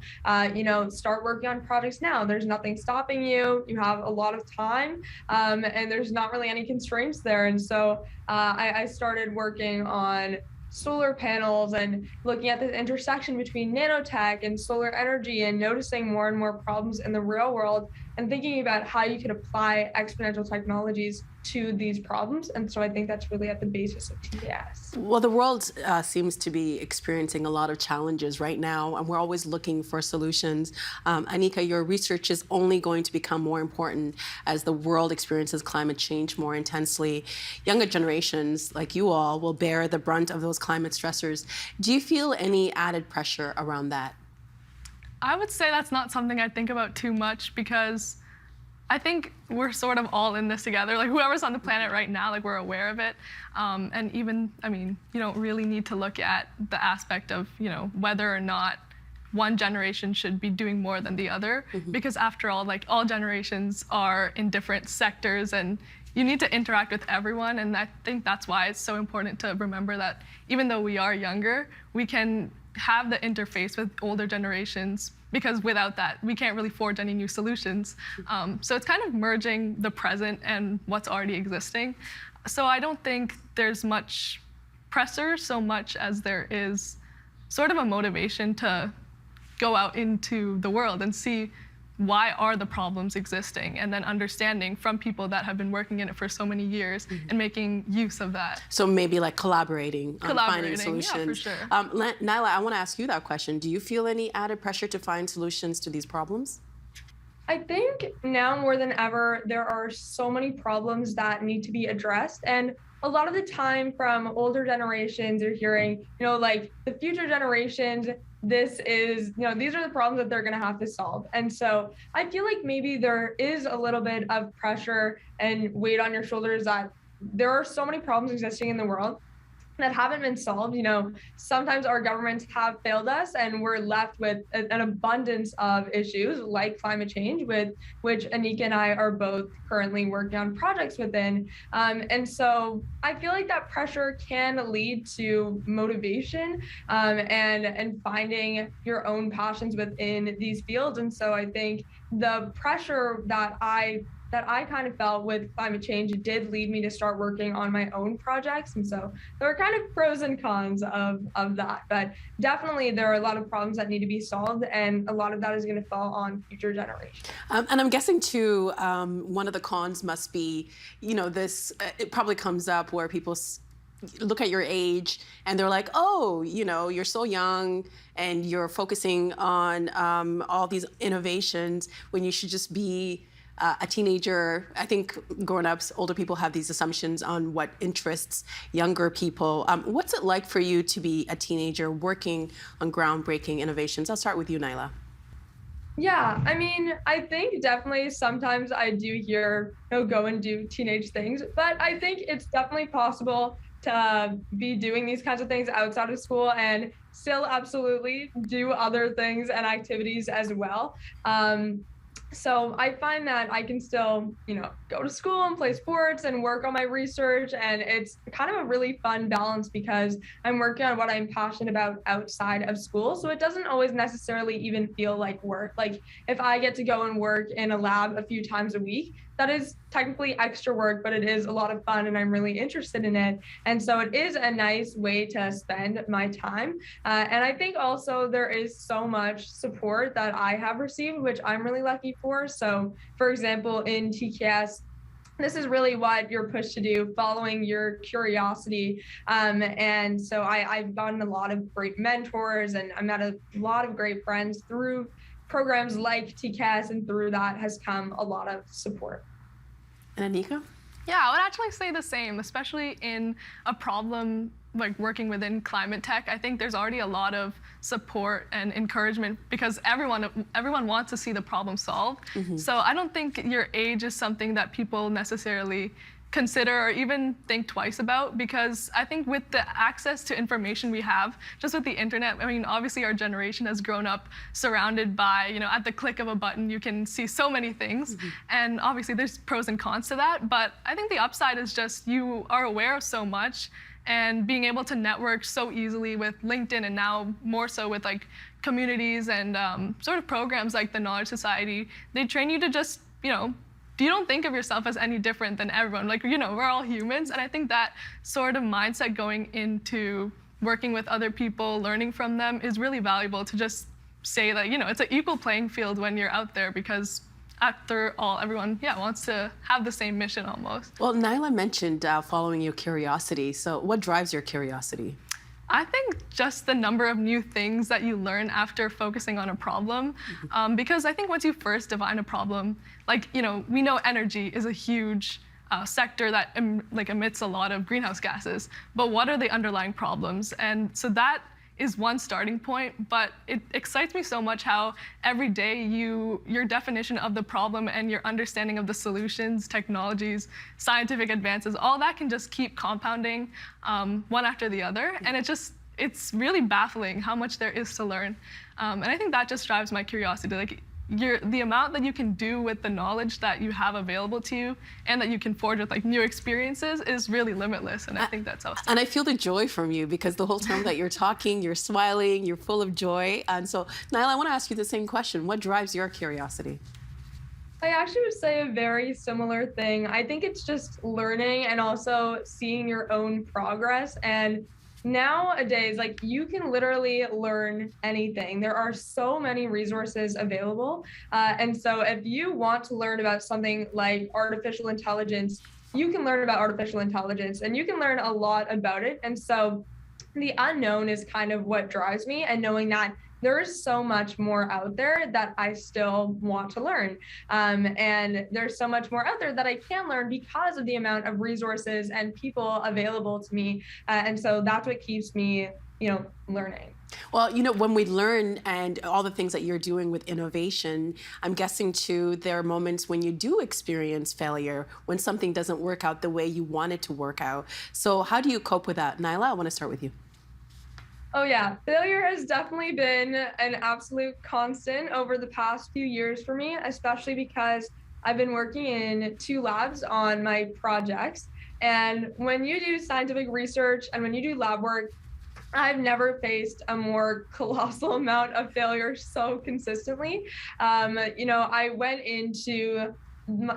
Start working on projects now. There's nothing stopping you. You have a lot of time, and there's not really any constraints there. And so I started working on solar panels and looking at the intersection between nanotech and solar energy and noticing more and more problems in the real world and thinking about how you could apply exponential technologies to these problems. And so I think that's really at the basis of TVS. Well, the world seems to be experiencing a lot of challenges right now, and we're always looking for solutions. Anika, your research is only going to become more important as the world experiences climate change more intensely. Younger generations, like you all, will bear the brunt of those climate stressors. Do you feel any added pressure around that? I would say that's not something I think about too much because I think we're sort of all in this together. Like whoever's on the planet right now, like we're aware of it. And even, you don't really need to look at the aspect of, whether or not one generation should be doing more than the other. Because after all, like all generations are in different sectors and you need to interact with everyone. And I think that's why it's so important to remember that even though we are younger, we can have the interface with older generations because without that, we can't really forge any new solutions. So it's kind of merging the present and what's already existing. So I don't think there's much pressure so much as there is sort of a motivation to go out into the world and see why are the problems existing, and then understanding from people that have been working in it for so many years and making use of that. So maybe like collaborating on finding solutions. Yeah, for sure. Nyla, I want to ask you that question. Do you feel any added pressure to find solutions to these problems? I think now more than ever, there are so many problems that need to be addressed. And a lot of the time from older generations, you're hearing, like the future generations, these are the problems that they're going to have to solve. And so I feel like maybe there is a little bit of pressure and weight on your shoulders that there are so many problems existing in the world that haven't been solved. Sometimes our governments have failed us and we're left with an abundance of issues like climate change, with which Anika and I are both currently working on projects within. And so I feel like that pressure can lead to motivation and finding your own passions within these fields. And so I think the pressure that I kind of felt with climate change did lead me to start working on my own projects. And so there are kind of pros and cons of that. But definitely there are a lot of problems that need to be solved, and a lot of that is going to fall on future generations. And I'm guessing too, one of the cons must be, it probably comes up where people look at your age and they're like, oh, you're so young and you're focusing on all these innovations when you should just be a teenager. I think grown-ups, older people have these assumptions on what interests younger people. What's it like for you to be a teenager working on groundbreaking innovations? I'll start with you, Nyla. Yeah, I think definitely sometimes I do hear, go and do teenage things, but I think it's definitely possible to be doing these kinds of things outside of school and still absolutely do other things and activities as well. So I find that I can still, go to school and play sports and work on my research. And it's kind of a really fun balance because I'm working on what I'm passionate about outside of school. So it doesn't always necessarily even feel like work. Like if I get to go and work in a lab a few times a week, that is technically extra work, but it is a lot of fun and I'm really interested in it. And so it is a nice way to spend my time. And I think also there is so much support that I have received, which I'm really lucky for. So for example, in TKS, this is really what you're pushed to do, following your curiosity. And so I've gotten a lot of great mentors and I met a lot of great friends through programs like TCAS, and through that has come a lot of support. And Anika? Yeah, I would actually say the same, especially in a problem like working within climate tech. I think there's already a lot of support and encouragement because everyone wants to see the problem solved. So I don't think your age is something that people necessarily consider or even think twice about, because I think with the access to information we have, just with the internet, I mean, obviously our generation has grown up surrounded by, you know, at the click of a button, you can see so many things. And obviously there's pros and cons to that, but I think the upside is just you are aware of so much, and being able to network so easily with LinkedIn, and now more so with like communities and sort of programs like the Knowledge Society, they train you to just, you know, you don't think of yourself as any different than everyone. Like, you know, we're all humans. And I think that sort of mindset going into working with other people, learning from them, is really valuable to just say that, you know, it's an equal playing field when you're out there, because after all, everyone, wants to have the same mission almost. Well, Nyla mentioned following your curiosity. So what drives your curiosity? I think just the number of new things that you learn after focusing on a problem, because I think once you first define a problem, like, you know, we know energy is a huge sector that emits a lot of greenhouse gases, but what are the underlying problems? And so that is one starting point, but it excites me so much how every day your definition of the problem and your understanding of the solutions, technologies, scientific advances, all that can just keep compounding one after the other. And it's really baffling how much there is to learn. And I think that just drives my curiosity. Like, the amount that you can do with the knowledge that you have available to you and that you can forge with like new experiences is really limitless, and I think that's awesome. And I feel the joy from you, because the whole time that you're talking, you're smiling, you're full of joy. And so, Nyla, I want to ask you the same question. What drives your curiosity? I actually would say a very similar thing. I think it's just learning and also seeing your own progress. And nowadays, like, you can literally learn anything. There are so many resources available. And so if you want to learn about something like artificial intelligence, you can learn about artificial intelligence, and you can learn a lot about it. And so the unknown is kind of what drives me, and knowing that there is so much more out there that I still want to learn. And there's so much more out there that I can learn because of the amount of resources and people available to me. And so that's what keeps me, you know, learning. Well, you know, when we learn and all the things that you're doing with innovation, I'm guessing too, there are moments when you do experience failure, when something doesn't work out the way you want it to work out. So how do you cope with that? Nyla, I want to start with you. Oh yeah, failure has definitely been an absolute constant over the past few years for me, especially because I've been working in 2 labs on my projects. And when you do scientific research and when you do lab work, I've never faced a more colossal amount of failure so consistently. You know, I went into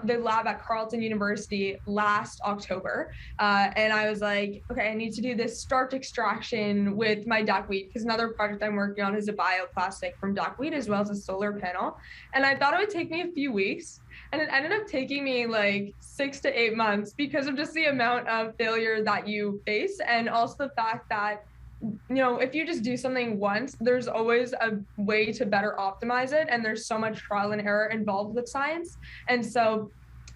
the lab at Carleton University last October. And I was like, okay, I need to do this starch extraction with my duckweed, because another project I'm working on is a bioplastic from duckweed as well as a solar panel. And I thought it would take me a few weeks. And it ended up taking me like 6 to 8 months because of just the amount of failure that you face. And also the fact that, you know, if you just do something once, there's always a way to better optimize it. And there's so much trial and error involved with science. And so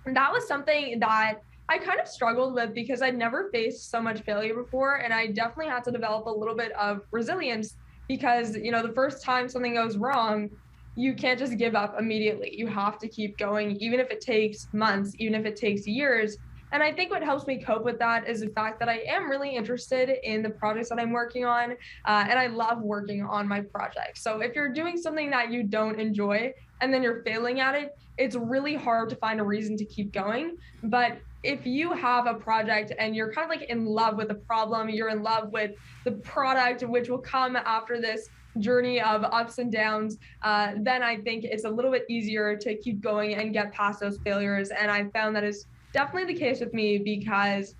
that was something that I kind of struggled with because I'd never faced so much failure before. And I definitely had to develop a little bit of resilience because, you know, the first time something goes wrong, you can't just give up immediately. You have to keep going, even if it takes months, even if it takes years. And I think what helps me cope with that is the fact that I am really interested in the projects that I'm working on, and I love working on my projects. So if you're doing something that you don't enjoy and then you're failing at it, it's really hard to find a reason to keep going. But if you have a project and you're kind of like in love with the problem, you're in love with the product, which will come after this journey of ups and downs, then I think it's a little bit easier to keep going and get past those failures. And I found that is definitely the case with me because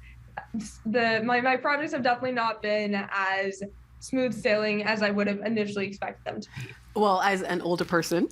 my projects have definitely not been as smooth sailing as I would have initially expected them to be. Well, as an older person,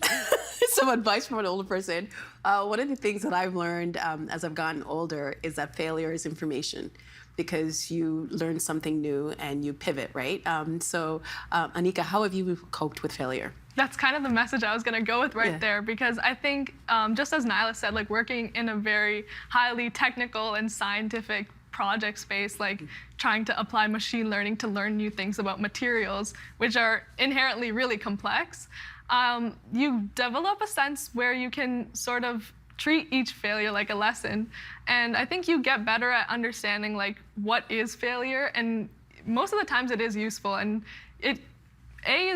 some advice from an older person, one of the things that I've learned as I've gotten older is that failure is information, because you learn something new and you pivot, right? So Anika, how have you coped with failure? That's kind of the message I was going to go with right there, because I think, just as Nyla said, like working in a very highly technical and scientific project space, like trying to apply machine learning to learn new things about materials, which are inherently really complex, you develop a sense where you can sort of treat each failure like a lesson. And I think you get better at understanding like what is failure, and most of the times it is useful, and it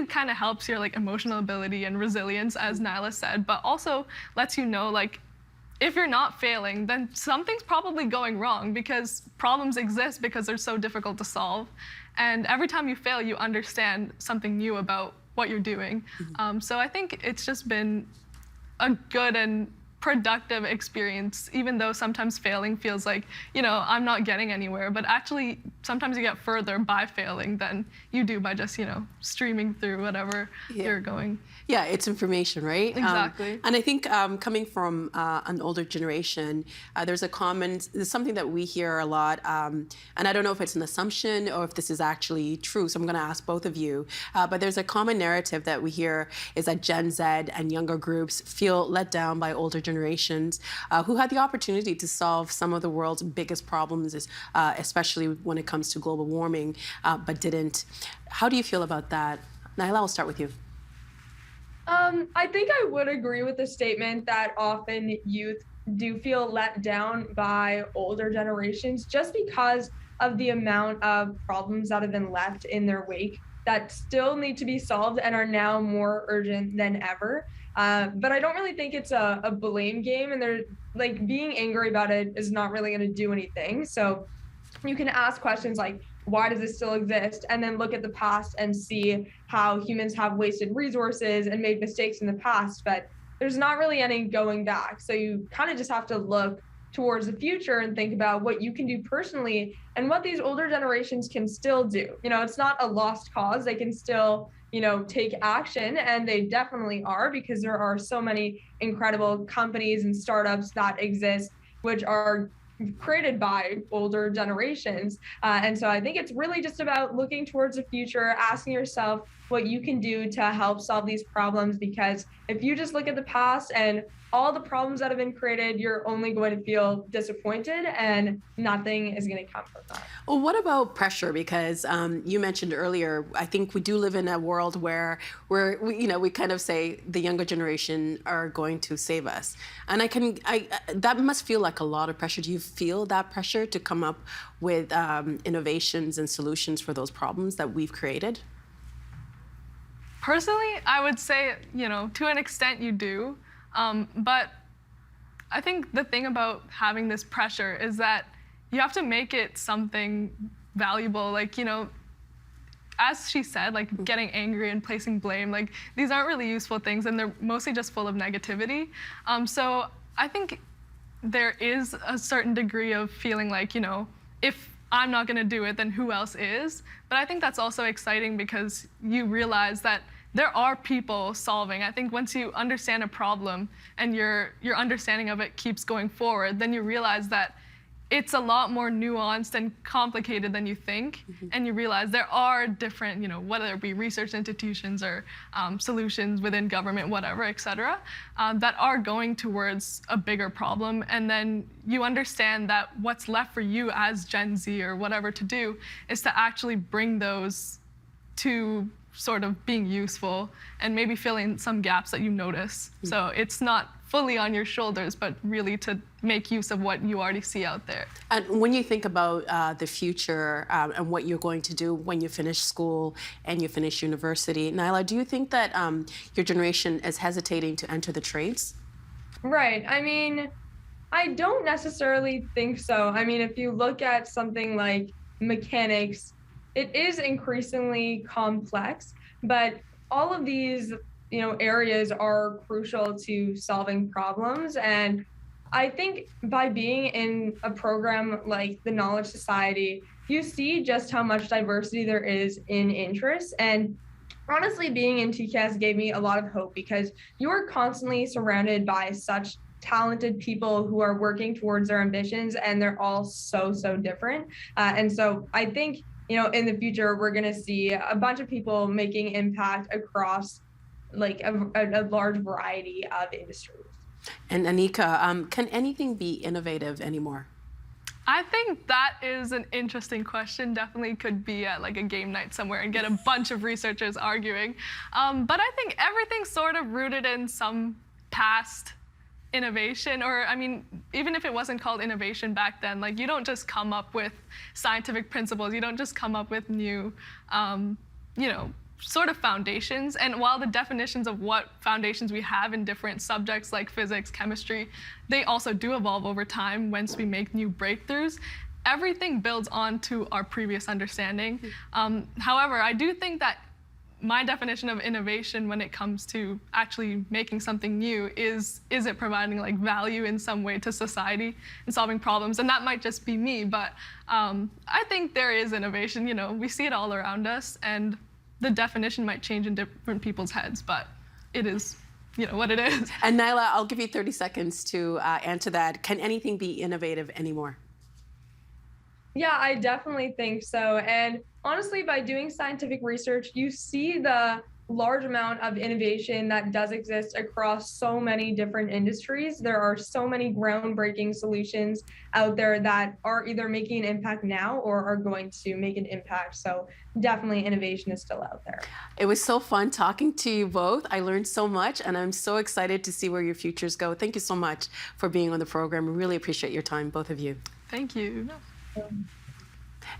kind of helps your like emotional ability and resilience, as Nyla said, but also lets you know like if you're not failing, then something's probably going wrong, because problems exist because they're so difficult to solve. And every time you fail, you understand something new about what you're doing. So I think it's just been a good and productive experience, even though sometimes failing feels like, you know, I'm not getting anywhere, but actually sometimes you get further by failing than you do by just, you know, streaming through whatever you're going. Yeah, it's information, right? Exactly. And I think coming from an older generation, there's something that we hear a lot, and I don't know if it's an assumption or if this is actually true, so I'm gonna ask both of you, but there's a common narrative that we hear is that Gen Z and younger groups feel let down by older generations who had the opportunity to solve some of the world's biggest problems, especially when it comes to global warming, but didn't. How do you feel about that? Nyla, I'll start with you. I think I would agree with the statement that often youth do feel let down by older generations just because of the amount of problems that have been left in their wake that still need to be solved and are now more urgent than ever. But I don't really think it's a blame game, and they're like being angry about it is not really going to do anything. So you can ask questions like, why does this still exist? And then look at the past and see how humans have wasted resources and made mistakes in the past, but there's not really any going back. So you kind of just have to look towards the future and think about what you can do personally and what these older generations can still do. You know, it's not a lost cause. They can still, you know, take action, and they definitely are, because there are so many incredible companies and startups that exist, which are created by older generations. And so I think it's really just about looking towards the future, asking yourself what you can do to help solve these problems, because if you just look at the past and all the problems that have been created, you're only going to feel disappointed and nothing is going to come from that. Well, what about pressure? Because you mentioned earlier, I think we do live in a world where we kind of say the younger generation are going to save us. And that must feel like a lot of pressure. Do you feel that pressure to come up with innovations and solutions for those problems that we've created? Personally, I would say, you know, to an extent you do. But I think the thing about having this pressure is that you have to make it something valuable. Like, you know, as she said, like getting angry and placing blame, like these aren't really useful things, and they're mostly just full of negativity. So I think there is a certain degree of feeling like, you know, if I'm not gonna do it, then who else is? But I think that's also exciting because you realize that there are people solving. I think once you understand a problem and your understanding of it keeps going forward, then you realize that it's a lot more nuanced and complicated than you think. And you realize there are different, you know, whether it be research institutions or solutions within government, whatever, et cetera, that are going towards a bigger problem. And then you understand that what's left for you as Gen Z or whatever to do is to actually bring those to sort of being useful and maybe filling some gaps that you notice. So it's not fully on your shoulders, but really to make use of what you already see out there. And when you think about the future and what you're going to do when you finish school and you finish university, Nyla, do you think that your generation is hesitating to enter the trades? Right. I mean, I don't necessarily think so. I mean, if you look at something like mechanics, it is increasingly complex, but all of these, you know, areas are crucial to solving problems. And I think by being in a program like the Knowledge Society, you see just how much diversity there is in interests. And honestly, being in TCAS gave me a lot of hope because you are constantly surrounded by such talented people who are working towards their ambitions, and they're all so different. And so I think, you know, in the future, we're going to see a bunch of people making impact across like a large variety of industries. And Anika, can anything be innovative anymore? I think that is an interesting question. Definitely could be at like a game night somewhere and get a bunch of researchers arguing. But I think everything's sort of rooted in some past innovation, or I mean, even if it wasn't called innovation back then, like you don't just come up with scientific principles, you don't just come up with new, sort of foundations. And while the definitions of what foundations we have in different subjects like physics, chemistry, they also do evolve over time once we make new breakthroughs, everything builds on to our previous understanding. However, I do think that my definition of innovation when it comes to actually making something new is it providing like value in some way to society and solving problems? And that might just be me, but I think there is innovation. We see it all around us, and the definition might change in different people's heads, but it is what it is. And Nyla, I'll give you 30 seconds to answer that. Can anything be innovative anymore? Yeah, I definitely think so. And honestly, by doing scientific research, you see the large amount of innovation that does exist across so many different industries. There are so many groundbreaking solutions out there that are either making an impact now or are going to make an impact. So definitely innovation is still out there. It was so fun talking to you both. I learned so much, and I'm so excited to see where your futures go. Thank you so much for being on the program. We really appreciate your time, both of you. Thank you.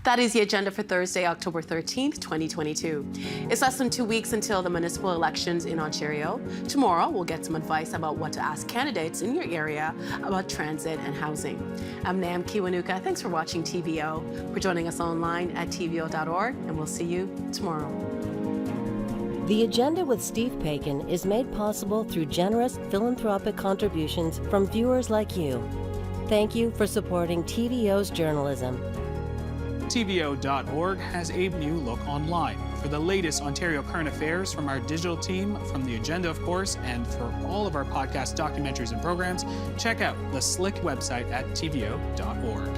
That is the agenda for Thursday, October 13th, 2022. It's less than 2 weeks until the municipal elections in Ontario. Tomorrow, we'll get some advice about what to ask candidates in your area about transit and housing. I'm Nam Kiwanuka. Thanks for watching TVO, for joining us online at TVO.org, and we'll see you tomorrow. The Agenda with Steve Paikin is made possible through generous philanthropic contributions from viewers like you. Thank you for supporting TVO's journalism. TVO.org has a new look online. For the latest Ontario current affairs from our digital team, from The Agenda, of course, and for all of our podcast documentaries and programs, check out the slick website at TVO.org.